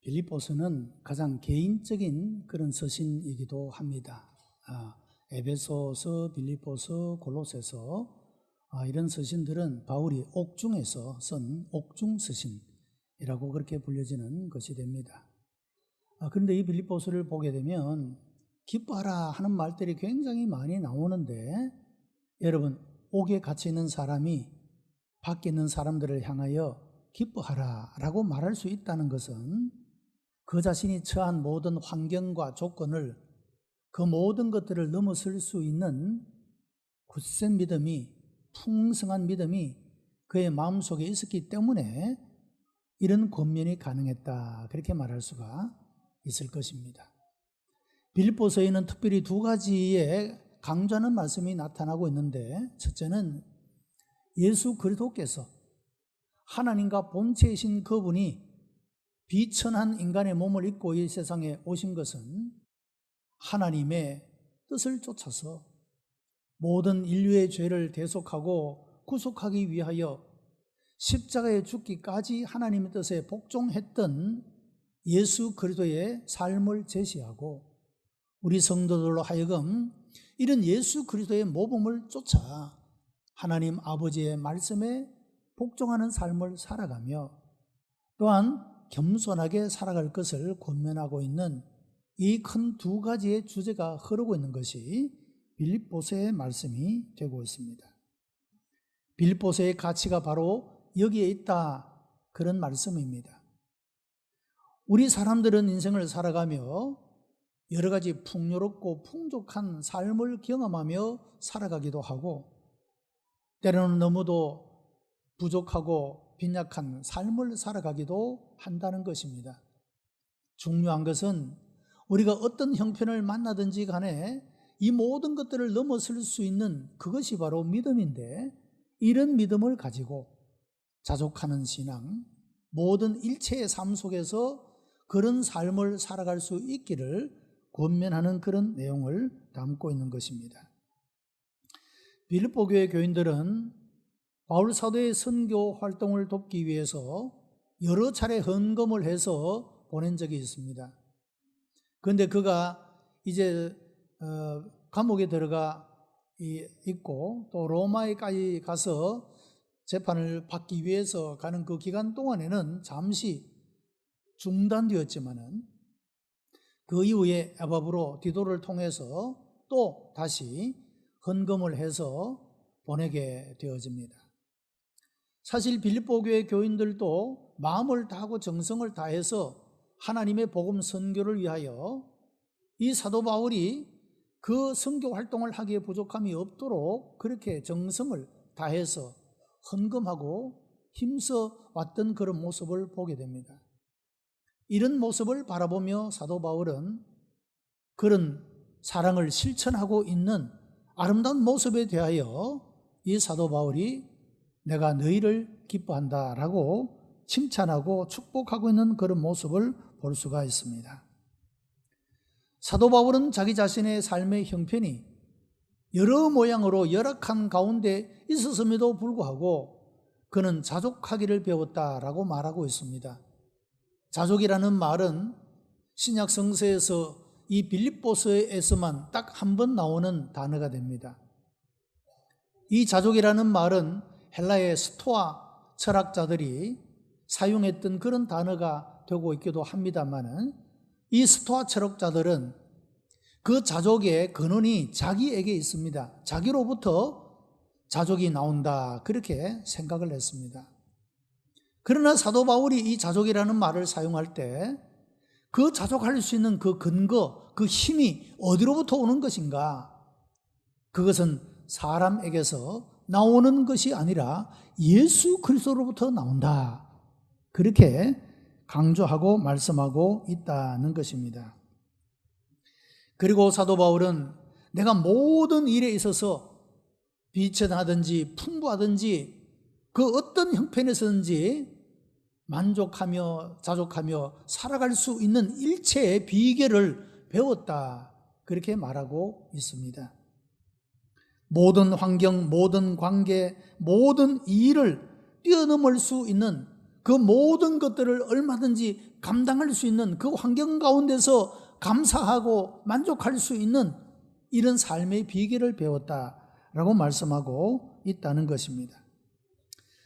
빌립보서는 가장 개인적인 그런 서신이기도 합니다. 에베소서, 빌립보서, 골로새서 이런 서신들은 바울이 옥중에서 쓴 옥중 서신이라고 그렇게 불려지는 것이 됩니다. 그런데 이 빌립보서를 보게 되면 기뻐하라 하는 말들이 굉장히 많이 나오는데, 여러분, 옥에 갇혀 있는 사람이 밖에 있는 사람들을 향하여 기뻐하라 라고 말할 수 있다는 것은 그 자신이 처한 모든 환경과 조건을, 그 모든 것들을 넘어설 수 있는 굳센 믿음이, 풍성한 믿음이 그의 마음속에 있었기 때문에 이런 권면이 가능했다, 그렇게 말할 수가 있을 것입니다. 빌립보서에는 특별히 두 가지의 강조하는 말씀이 나타나고 있는데, 첫째는 예수 그리스도께서 하나님과 본체이신 그분이 비천한 인간의 몸을 입고 이 세상에 오신 것은 하나님의 뜻을 쫓아서 모든 인류의 죄를 대속하고 구속하기 위하여 십자가에 죽기까지 하나님의 뜻에 복종했던 예수 그리스도의 삶을 제시하고, 우리 성도들로 하여금 이런 예수 그리스도의 모범을 쫓아 하나님 아버지의 말씀에 복종하는 삶을 살아가며 또한 겸손하게 살아갈 것을 권면하고 있는 이 큰 두 가지의 주제가 흐르고 있는 것이 빌립보서의 말씀이 되고 있습니다. 빌립보서의 가치가 바로 여기에 있다, 그런 말씀입니다. 우리 사람들은 인생을 살아가며 여러 가지 풍요롭고 풍족한 삶을 경험하며 살아가기도 하고, 때로는 너무도 부족하고 빈약한 삶을 살아가기도 한다는 것입니다. 중요한 것은 우리가 어떤 형편을 만나든지 간에 이 모든 것들을 넘어설 수 있는 그것이 바로 믿음인데, 이런 믿음을 가지고 자족하는 신앙, 모든 일체의 삶 속에서 그런 삶을 살아갈 수 있기를 권면하는 그런 내용을 담고 있는 것입니다. 빌립보 교회 교인들은 바울 사도의 선교 활동을 돕기 위해서 여러 차례 헌금을 해서 보낸 적이 있습니다. 그런데 그가 이제 감옥에 들어가 있고 또 로마에까지 가서 재판을 받기 위해서 가는 그 기간 동안에는 잠시 중단되었지만은 그 이후에 에바브로 디도를 통해서 또 다시 헌금을 해서 보내게 되어집니다. 사실 빌립보 교회 교인들도 마음을 다하고 정성을 다해서 하나님의 복음 선교를 위하여 이 사도 바울이 그 선교 활동을 하기에 부족함이 없도록 그렇게 정성을 다해서 헌금하고 힘써 왔던 그런 모습을 보게 됩니다. 이런 모습을 바라보며 사도 바울은 그런 사랑을 실천하고 있는 아름다운 모습에 대하여 이 사도 바울이 내가 너희를 기뻐한다 라고 칭찬하고 축복하고 있는 그런 모습을 볼 수가 있습니다. 사도 바울은 자기 자신의 삶의 형편이 여러 모양으로 열악한 가운데 있었음에도 불구하고 그는 자족하기를 배웠다라고 말하고 있습니다. 자족이라는 말은 신약 성서에서 이 빌립보서에서만 딱 한 번 나오는 단어가 됩니다. 이 자족이라는 말은 헬라의 스토아 철학자들이 사용했던 그런 단어가 되고 있기도 합니다만, 이 스토아 철학자들은 그 자족의 근원이 자기에게 있습니다. 자기로부터 자족이 나온다, 그렇게 생각을 했습니다. 그러나 사도 바울이 이 자족이라는 말을 사용할 때 그 자족할 수 있는 그 근거, 그 힘이 어디로부터 오는 것인가? 그것은 사람에게서 나오는 것이 아니라 예수 그리스도로부터 나온다, 그렇게 강조하고 말씀하고 있다는 것입니다. 그리고 사도 바울은 내가 모든 일에 있어서 비천하든지 풍부하든지 그 어떤 형편에서든지 만족하며 자족하며 살아갈 수 있는 일체의 비결을 배웠다, 그렇게 말하고 있습니다. 모든 환경, 모든 관계, 모든 일을 뛰어넘을 수 있는 그 모든 것들을 얼마든지 감당할 수 있는 그 환경 가운데서 감사하고 만족할 수 있는 이런 삶의 비결을 배웠다라고 말씀하고 있다는 것입니다.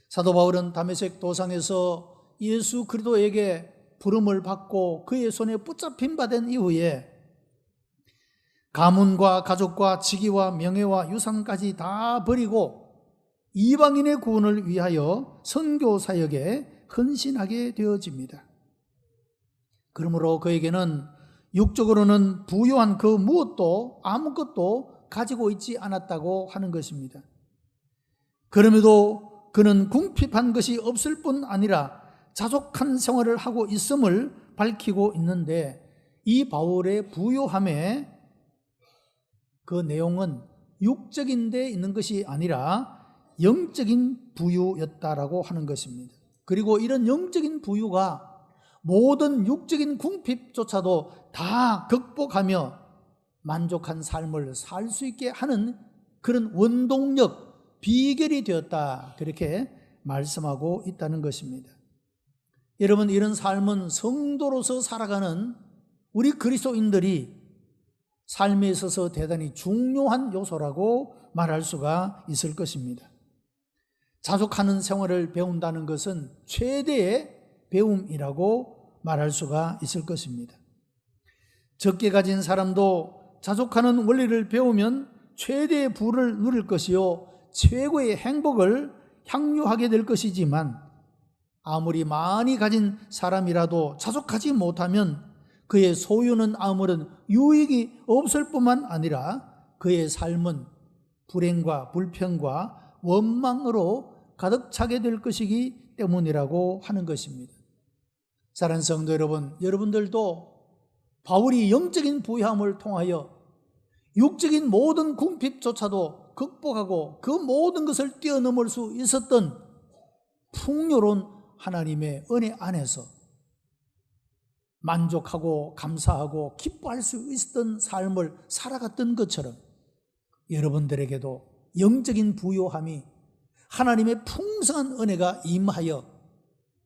사도 바울은 다메섹 도상에서 예수 그리스도에게 부름을 받고 그의 손에 붙잡힌 바 된 이후에 가문과 가족과 직위와 명예와 유산까지 다 버리고 이방인의 구원을 위하여 선교 사역에 헌신하게 되어집니다. 그러므로 그에게는 육적으로는 부유한 그 무엇도 아무것도 가지고 있지 않았다고 하는 것입니다. 그럼에도 그는 궁핍한 것이 없을 뿐 아니라 자족한 생활을 하고 있음을 밝히고 있는데, 이 바울의 부유함의 그 내용은 육적인 데 있는 것이 아니라 영적인 부유였다라고 하는 것입니다. 그리고 이런 영적인 부유가 모든 육적인 궁핍조차도 다 극복하며 만족한 삶을 살 수 있게 하는 그런 원동력, 비결이 되었다, 그렇게 말씀하고 있다는 것입니다. 여러분, 이런 삶은 성도로서 살아가는 우리 그리스도인들이 삶에 있어서 대단히 중요한 요소라고 말할 수가 있을 것입니다. 자족하는 생활을 배운다는 것은 최대의 배움이라고 말할 수가 있을 것입니다. 적게 가진 사람도 자족하는 원리를 배우면 최대의 부를 누릴 것이요 최고의 행복을 향유하게 될 것이지만, 아무리 많이 가진 사람이라도 자족하지 못하면 그의 소유는 아무런 유익이 없을 뿐만 아니라 그의 삶은 불행과 불평과 원망으로 가득 차게 될 것이기 때문이라고 하는 것입니다. 사랑하는 성도 여러분, 여러분들도 바울이 영적인 부유함을 통하여 육적인 모든 궁핍조차도 극복하고 그 모든 것을 뛰어넘을 수 있었던 풍요로운 하나님의 은혜 안에서 만족하고 감사하고 기뻐할 수 있었던 삶을 살아갔던 것처럼, 여러분들에게도 영적인 부유함이, 하나님의 풍성한 은혜가 임하여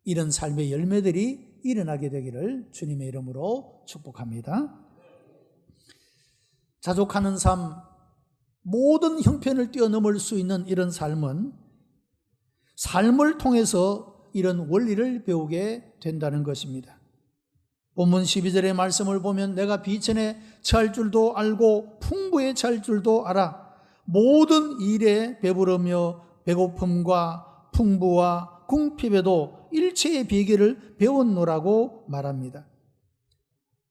이런 삶의 열매들이 일어나게 되기를 주님의 이름으로 축복합니다. 자족하는 삶, 모든 형편을 뛰어넘을 수 있는 이런 삶은 삶을 통해서 이런 원리를 배우게 된다는 것입니다. 본문 12절의 말씀을 보면 내가 비천에 처할 줄도 알고 풍부에 처할 줄도 알아 모든 일에 배부르며 배고픔과 풍부와 궁핍에도 일체의 비결을 배웠노라고 말합니다.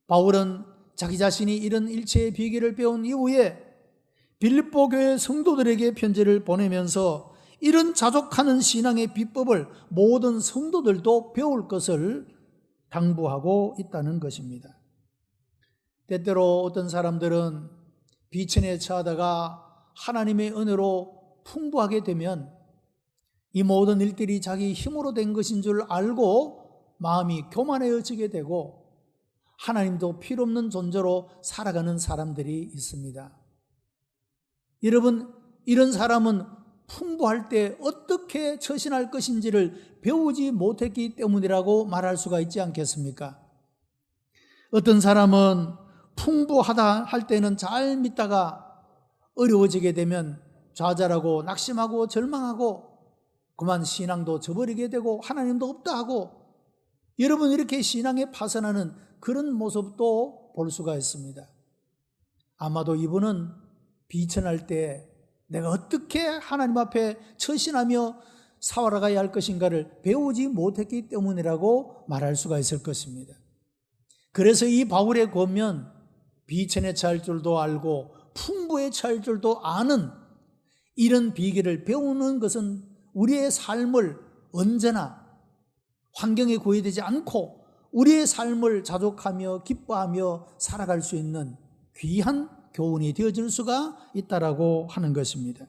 바울은 자기 자신이 이런 일체의 비결을 배운 이후에 빌립보 교회 성도들에게 편지를 보내면서 이런 자족하는 신앙의 비법을 모든 성도들도 배울 것을 당부하고 있다는 것입니다. 때때로 어떤 사람들은 비천에 처하다가 하나님의 은혜로 풍부하게 되면 이 모든 일들이 자기 힘으로 된 것인 줄 알고 마음이 교만해지게 되고 하나님도 필요없는 존재로 살아가는 사람들이 있습니다. 여러분, 이런 사람은 풍부할 때 어떻게 처신할 것인지를 배우지 못했기 때문이라고 말할 수가 있지 않겠습니까? 어떤 사람은 풍부하다 할 때는 잘 믿다가 어려워지게 되면 좌절하고 낙심하고 절망하고 그만 신앙도 저버리게 되고 하나님도 없다 하고, 여러분, 이렇게 신앙에 파산하는 그런 모습도 볼 수가 있습니다. 아마도 이분은 비천할 때 내가 어떻게 하나님 앞에 처신하며 살아가야 할 것인가를 배우지 못했기 때문이라고 말할 수가 있을 것입니다. 그래서 이 바울의 권면, 비천에 처할 줄도 알고 풍부에 처할 줄도 아는 이런 비결을 배우는 것은 우리의 삶을 언제나 환경에 구애되지 않고 우리의 삶을 자족하며 기뻐하며 살아갈 수 있는 귀한 교훈이 되어질 수가 있다라고 하는 것입니다.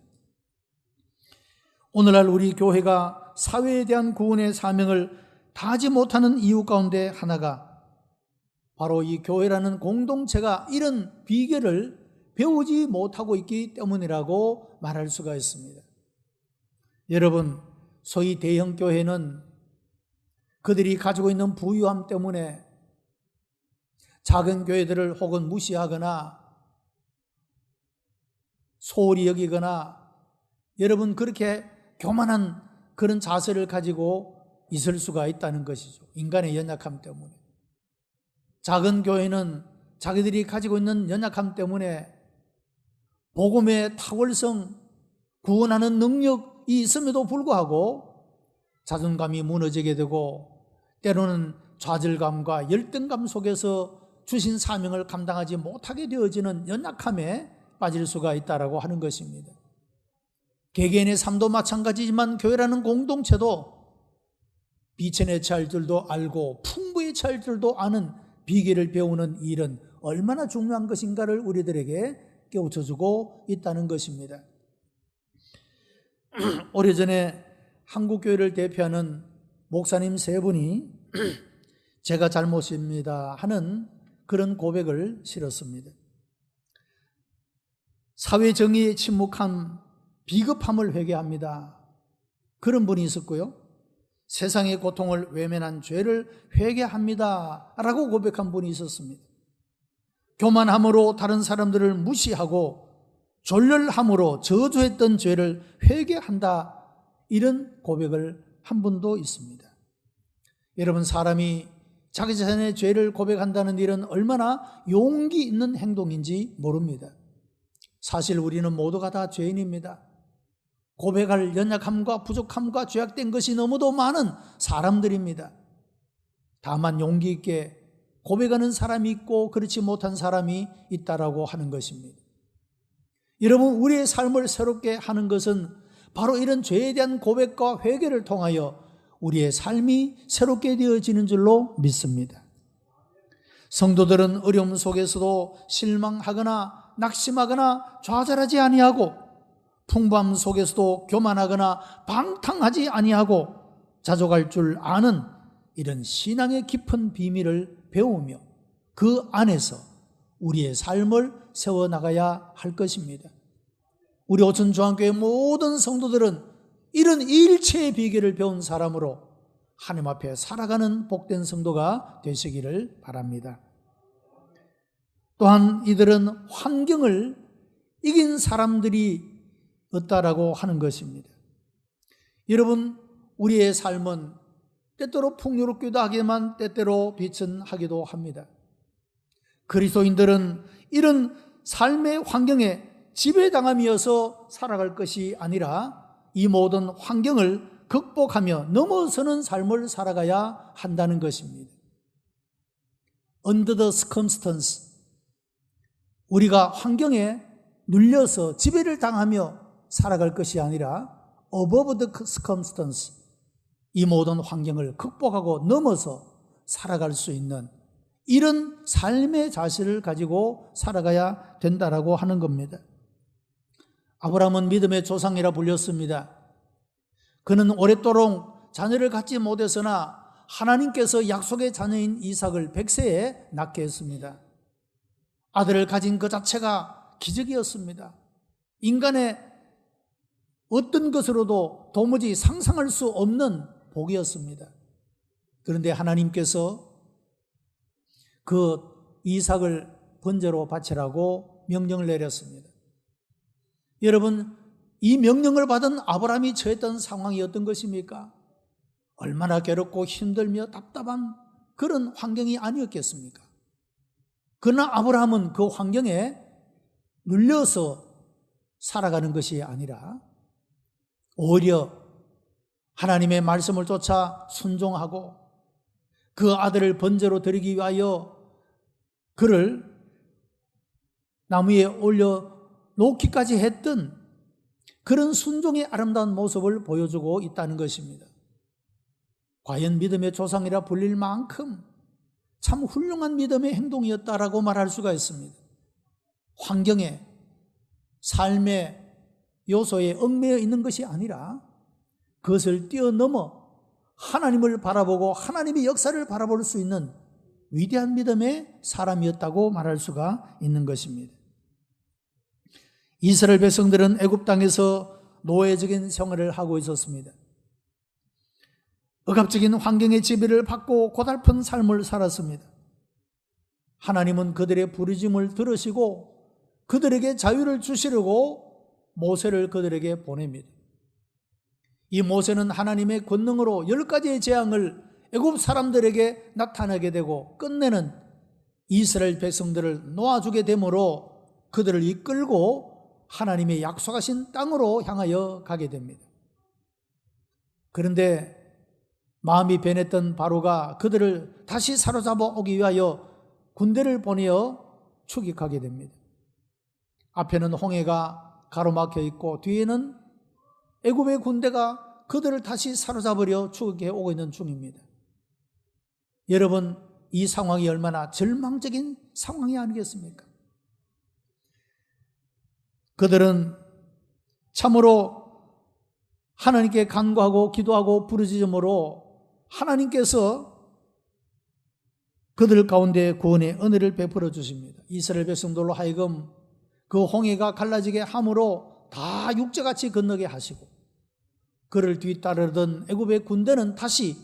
오늘날 우리 교회가 사회에 대한 구원의 사명을 다하지 못하는 이유 가운데 하나가 바로 이 교회라는 공동체가 이런 비결을 배우지 못하고 있기 때문이라고 말할 수가 있습니다. 여러분, 소위 대형 교회는 그들이 가지고 있는 부유함 때문에 작은 교회들을 혹은 무시하거나 소홀히 여기거나 여러분 그렇게 교만한 그런 자세를 가지고 있을 수가 있다는 것이죠. 인간의 연약함 때문에. 작은 교회는 자기들이 가지고 있는 연약함 때문에 복음의 탁월성, 구원하는 능력이 있음에도 불구하고 자존감이 무너지게 되고 때로는 좌절감과 열등감 속에서 주신 사명을 감당하지 못하게 되어지는 연약함에 빠질 수가 있다라고 하는 것입니다. 개개인의 삶도 마찬가지지만 교회라는 공동체도 비천에 처할 줄도 알고 풍부에 처할 줄도 아는 비결을 배우는 일은 얼마나 중요한 것인가를 우리들에게 깨우쳐주고 있다는 것입니다. 오래전에 한국교회를 대표하는 목사님 3분이 제가 잘못입니다 하는 그런 고백을 실었습니다. 사회정의에 침묵한 비겁함을 회개합니다. 그런 분이 있었고요. 세상의 고통을 외면한 죄를 회개합니다 라고 고백한 분이 있었습니다. 교만함으로 다른 사람들을 무시하고 졸렬함으로 저주했던 죄를 회개한다, 이런 고백을 한 분도 있습니다. 여러분, 사람이 자기 자신의 죄를 고백한다는 일은 얼마나 용기 있는 행동인지 모릅니다. 사실 우리는 모두가 다 죄인입니다. 고백할 연약함과 부족함과 죄악된 것이 너무도 많은 사람들입니다. 다만 용기 있게 고백하는 사람이 있고 그렇지 못한 사람이 있다라고 하는 것입니다. 여러분, 우리의 삶을 새롭게 하는 것은 바로 이런 죄에 대한 고백과 회개를 통하여 우리의 삶이 새롭게 되어지는 줄로 믿습니다. 성도들은 어려움 속에서도 실망하거나 낙심하거나 좌절하지 아니하고 풍부함 속에서도 교만하거나 방탕하지 아니하고 자족할 줄 아는 이런 신앙의 깊은 비밀을 배우며 그 안에서 우리의 삶을 세워나가야 할 것입니다. 우리 오천중앙교회 모든 성도들은 이런 일체의 비결을 배운 사람으로 하나님 앞에 살아가는 복된 성도가 되시기를 바랍니다. 또한 이들은 환경을 이긴 사람들이 없다라고 하는 것입니다. 여러분, 우리의 삶은 때때로 풍요롭기도 하지만 때때로 비천하기도 합니다. 그리스도인들은 이런 삶의 환경에 지배당함이어서 살아갈 것이 아니라 이 모든 환경을 극복하며 넘어서는 삶을 살아가야 한다는 것입니다. Under the circumstance, 우리가 환경에 눌려서 지배를 당하며 살아갈 것이 아니라 above the circumstance, 이 모든 환경을 극복하고 넘어서 살아갈 수 있는 이런 삶의 자세를 가지고 살아가야 된다라고 하는 겁니다. 아브라함은 믿음의 조상이라 불렸습니다. 그는 오랫도록 자녀를 갖지 못했으나 하나님께서 약속의 자녀인 이삭을 100세에 낳게 했습니다. 아들을 가진 그 자체가 기적이었습니다. 인간의 어떤 것으로도 도무지 상상할 수 없는 복이었습니다. 그런데 하나님께서 그 이삭을 번제로 바치라고 명령을 내렸습니다. 여러분, 이 명령을 받은 아브라함이 처했던 상황이 어떤 것입니까? 얼마나 괴롭고 힘들며 답답한 그런 환경이 아니었겠습니까? 그러나 아브라함은 그 환경에 눌려서 살아가는 것이 아니라 오히려 하나님의 말씀을 쫓아 순종하고 그 아들을 번제로 드리기 위하여 그를 나무 위에 올려 놓기까지 했던 그런 순종의 아름다운 모습을 보여주고 있다는 것입니다. 과연 믿음의 조상이라 불릴 만큼 참 훌륭한 믿음의 행동이었다라고 말할 수가 있습니다. 환경에, 삶의 요소에 얽매여 있는 것이 아니라 그것을 뛰어넘어 하나님을 바라보고 하나님의 역사를 바라볼 수 있는 위대한 믿음의 사람이었다고 말할 수가 있는 것입니다. 이스라엘 백성들은 애굽 땅에서 노예적인 생활을 하고 있었습니다. 억압적인 환경의 지배를 받고 고달픈 삶을 살았습니다. 하나님은 그들의 부르짖음을 들으시고 그들에게 자유를 주시려고 모세를 그들에게 보냅니다. 이 모세는 하나님의 권능으로 10가지의 재앙을 애굽 사람들에게 나타나게 되고 끝내는 이스라엘 백성들을 놓아주게 되므로 그들을 이끌고 하나님의 약속하신 땅으로 향하여 가게 됩니다. 그런데 마음이 변했던 바로가 그들을 다시 사로잡아 오기 위하여 군대를 보내어 추격하게 됩니다. 앞에는 홍해가 가로막혀 있고 뒤에는 애굽의 군대가 그들을 다시 사로잡으려 추격해 오고 있는 중입니다. 여러분, 이 상황이 얼마나 절망적인 상황이 아니겠습니까? 그들은 참으로 하나님께 간구하고 기도하고 부르짖음으로 하나님께서 그들 가운데 구원의 은혜를 베풀어 주십니다. 이스라엘 백성들로 하여금 그 홍해가 갈라지게 함으로 다 육지같이 건너게 하시고 그를 뒤따르던 애굽의 군대는 다시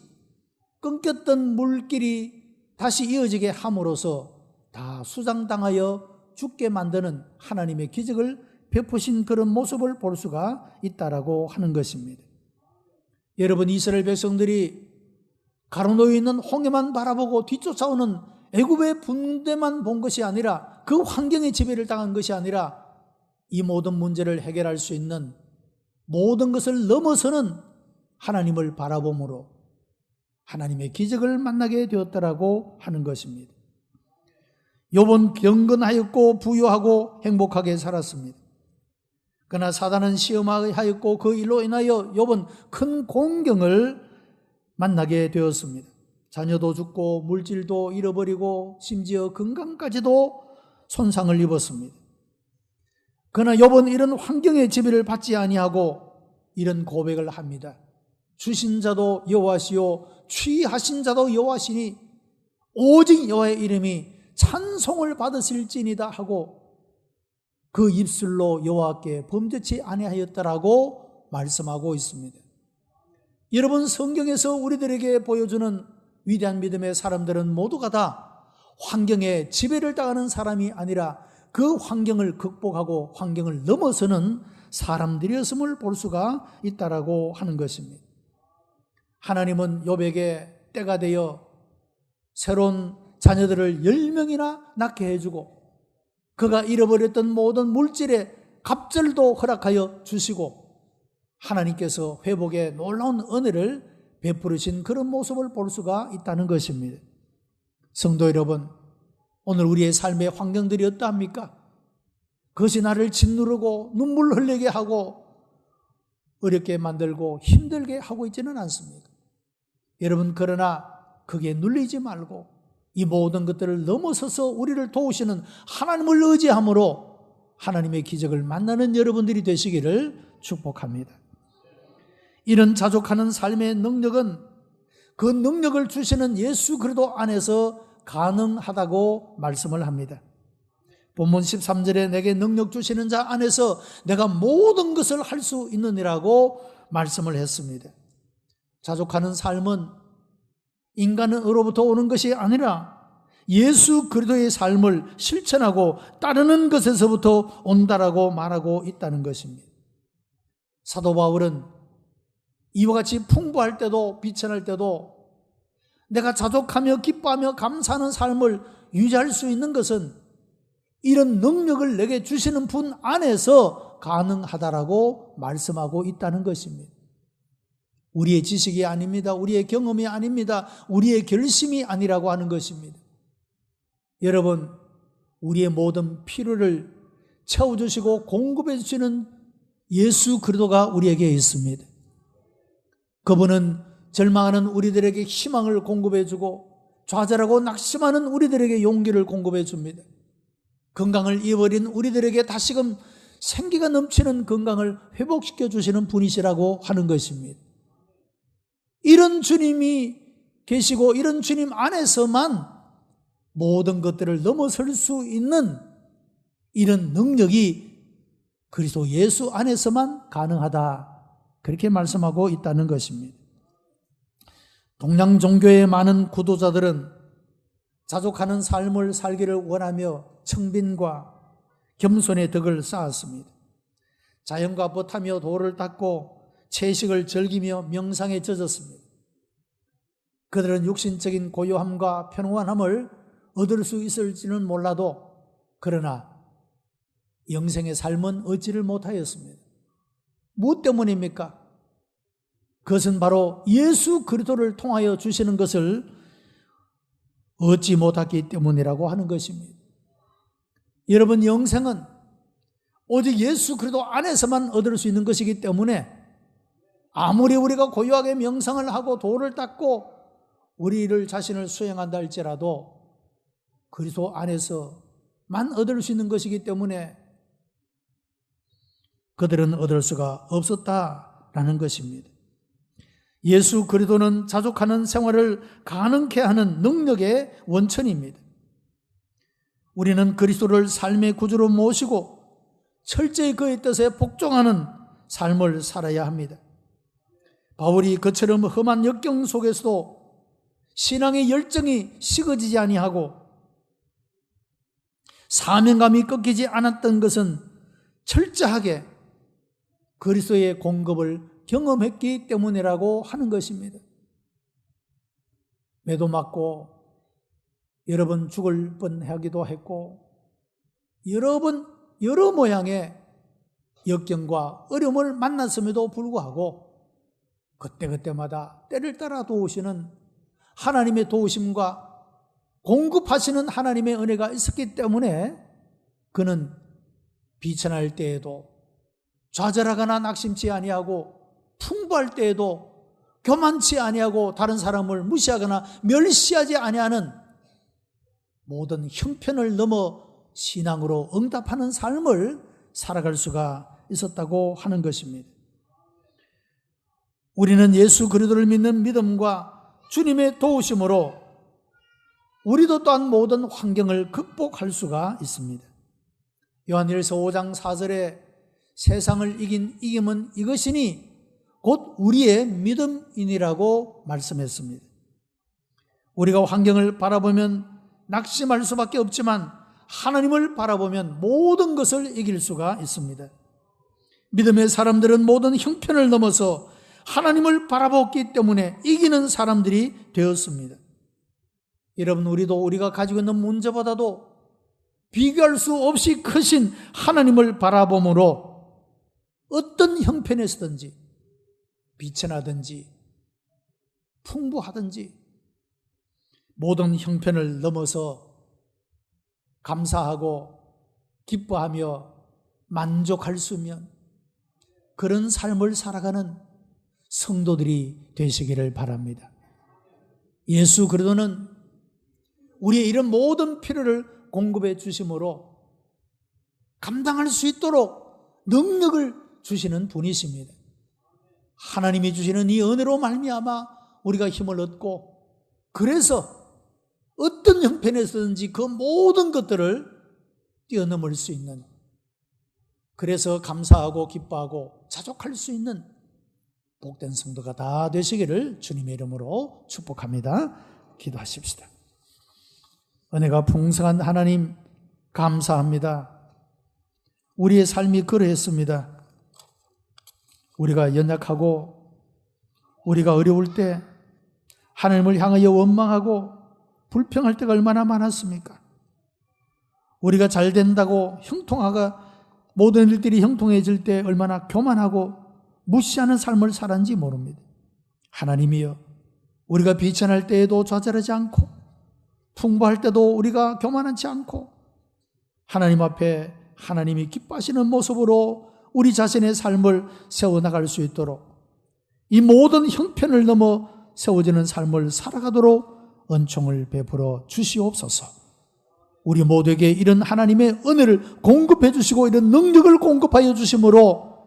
끊겼던 물길이 다시 이어지게 함으로써 다 수장당하여 죽게 만드는 하나님의 기적을 베푸신 그런 모습을 볼 수가 있다라고 하는 것입니다. 여러분, 이스라엘 백성들이 가로놓여 있는 홍해만 바라보고 뒤쫓아오는 애굽의 군대만 본 것이 아니라 그 환경의 지배를 당한 것이 아니라 이 모든 문제를 해결할 수 있는 모든 것을 넘어서는 하나님을 바라봄으로 하나님의 기적을 만나게 되었다라고 하는 것입니다. 욥은 경건하였고 부유하고 행복하게 살았습니다. 그러나 사단은 시험하였고 그 일로 인하여 욥은 큰 공경을 만나게 되었습니다. 자녀도 죽고 물질도 잃어버리고 심지어 건강까지도 손상을 입었습니다. 그러나 욥은 이런 환경의 지배를 받지 아니하고 이런 고백을 합니다. 주신 자도 여호와시요 취하신 자도 여호와시니 오직 여호와의 이름이 찬송을 받으실지니다 하고 그 입술로 여호와께 범죄치 아니하였다라고 말씀하고 있습니다. 여러분, 성경에서 우리들에게 보여주는 위대한 믿음의 사람들은 모두가 다 환경에 지배를 당하는 사람이 아니라 그 환경을 극복하고 환경을 넘어서는 사람들이었음을 볼 수가 있다라고 하는 것입니다. 하나님은 욥에게 때가 되어 새로운 자녀들을 10명이나 낳게 해주고 그가 잃어버렸던 모든 물질의 갑절도 허락하여 주시고 하나님께서 회복의 놀라운 은혜를 베푸르신 그런 모습을 볼 수가 있다는 것입니다. 성도 여러분, 오늘 우리의 삶의 환경들이 어떠합니까? 그것이 나를 짓누르고 눈물 흘리게 하고 어렵게 만들고 힘들게 하고 있지는 않습니까? 여러분, 그러나 그게 눌리지 말고 이 모든 것들을 넘어서서 우리를 도우시는 하나님을 의지함으로 하나님의 기적을 만나는 여러분들이 되시기를 축복합니다. 이런 자족하는 삶의 능력은 그 능력을 주시는 예수 그리스도 안에서 가능하다고 말씀을 합니다. 본문 13절에 내게 능력 주시는 자 안에서 내가 모든 것을 할 수 있느니라고 말씀을 했습니다. 자족하는 삶은 인간으로부터 오는 것이 아니라 예수 그리스도의 삶을 실천하고 따르는 것에서부터 온다라고 말하고 있다는 것입니다. 사도 바울은 이와 같이 풍부할 때도 비천할 때도 내가 자족하며 기뻐하며 감사하는 삶을 유지할 수 있는 것은 이런 능력을 내게 주시는 분 안에서 가능하다라고 말씀하고 있다는 것입니다. 우리의 지식이 아닙니다. 우리의 경험이 아닙니다. 우리의 결심이 아니라고 하는 것입니다. 여러분, 우리의 모든 필요를 채워주시고 공급해 주시는 예수 그리스도가 우리에게 있습니다. 그분은 절망하는 우리들에게 희망을 공급해 주고 좌절하고 낙심하는 우리들에게 용기를 공급해 줍니다. 건강을 잃어버린 우리들에게 다시금 생기가 넘치는 건강을 회복시켜 주시는 분이시라고 하는 것입니다. 이런 주님이 계시고 이런 주님 안에서만 모든 것들을 넘어설 수 있는 이런 능력이 그리스도 예수 안에서만 가능하다, 그렇게 말씀하고 있다는 것입니다. 동양 종교의 많은 구도자들은 자족하는 삶을 살기를 원하며 청빈과 겸손의 덕을 쌓았습니다. 자연과 벗하며 도를 닦고 채식을 즐기며 명상에 젖었습니다. 그들은 육신적인 고요함과 평안함을 얻을 수 있을지는 몰라도 그러나 영생의 삶은 얻지를 못하였습니다. 무엇 때문입니까? 그것은 바로 예수 그리스도를 통하여 주시는 것을 얻지 못했기 때문이라고 하는 것입니다. 여러분, 영생은 오직 예수 그리스도 안에서만 얻을 수 있는 것이기 때문에 아무리 우리가 고요하게 명상을 하고 도를 닦고 우리를 자신을 수행한다 할지라도 그리스도 안에서만 얻을 수 있는 것이기 때문에 그들은 얻을 수가 없었다라는 것입니다. 예수 그리스도는 자족하는 생활을 가능케 하는 능력의 원천입니다. 우리는 그리스도를 삶의 구주로 모시고 철저히 그의 뜻에 복종하는 삶을 살아야 합니다. 바울이 그처럼 험한 역경 속에서도 신앙의 열정이 식어지지 아니하고 사명감이 꺾이지 않았던 것은 철저하게 그리스도의 공급을 경험했기 때문이라고 하는 것입니다. 매도 맞고 여러 번 죽을 뻔하기도 했고 여러 모양의 역경과 어려움을 만났음에도 불구하고 그때그때마다 때를 따라 도우시는 하나님의 도우심과 공급하시는 하나님의 은혜가 있었기 때문에 그는 비천할 때에도 좌절하거나 낙심치 아니하고 풍부할 때에도 교만치 아니하고 다른 사람을 무시하거나 멸시하지 아니하는 모든 형편을 넘어 신앙으로 응답하는 삶을 살아갈 수가 있었다고 하는 것입니다. 우리는 예수 그리스도를 믿는 믿음과 주님의 도우심으로 우리도 또한 모든 환경을 극복할 수가 있습니다. 요한일서 5장 4절에 세상을 이긴 이김은 이것이니 곧 우리의 믿음이니라고 말씀했습니다. 우리가 환경을 바라보면 낙심할 수밖에 없지만 하나님을 바라보면 모든 것을 이길 수가 있습니다. 믿음의 사람들은 모든 형편을 넘어서 하나님을 바라보았기 때문에 이기는 사람들이 되었습니다. 여러분, 우리가 가지고 있는 문제보다도 비교할 수 없이 크신 하나님을 바라봄으로 어떤 형편에서든지 비천하든지 풍부하든지 모든 형편을 넘어서 감사하고 기뻐하며 만족할 수 있는 그런 삶을 살아가는 성도들이 되시기를 바랍니다. 예수 그리스도는 우리의 이런 모든 필요를 공급해 주심으로 감당할 수 있도록 능력을 주시는 분이십니다. 하나님이 주시는 이 은혜로 말미암아 우리가 힘을 얻고 그래서 어떤 형편에서든지 그 모든 것들을 뛰어넘을 수 있는, 그래서 감사하고 기뻐하고 자족할 수 있는 복된 성도가 다 되시기를 주님의 이름으로 축복합니다. 기도하십시다. 은혜가 풍성한 하나님 감사합니다. 우리의 삶이 그러했습니다. 우리가 연약하고 우리가 어려울 때 하나님을 향하여 원망하고 불평할 때가 얼마나 많았습니까? 우리가 잘 된다고 형통하고 모든 일들이 형통해질 때 얼마나 교만하고 무시하는 삶을 살았는지 모릅니다. 하나님이여, 우리가 비천할 때에도 좌절하지 않고 풍부할 때도 우리가 교만하지 않고 하나님 앞에 하나님이 기뻐하시는 모습으로 우리 자신의 삶을 세워나갈 수 있도록 이 모든 형편을 넘어 세워지는 삶을 살아가도록 은총을 베풀어 주시옵소서. 우리 모두에게 이런 하나님의 은혜를 공급해 주시고 이런 능력을 공급하여 주심으로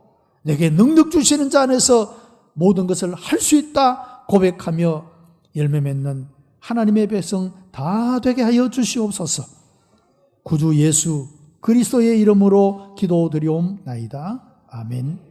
내게 능력 주시는 자 안에서 모든 것을 할 수 있다 고백하며 열매 맺는 하나님의 백성 다 되게 하여 주시옵소서. 구주 예수 그리스도의 이름으로 기도드리옵나이다. 아멘.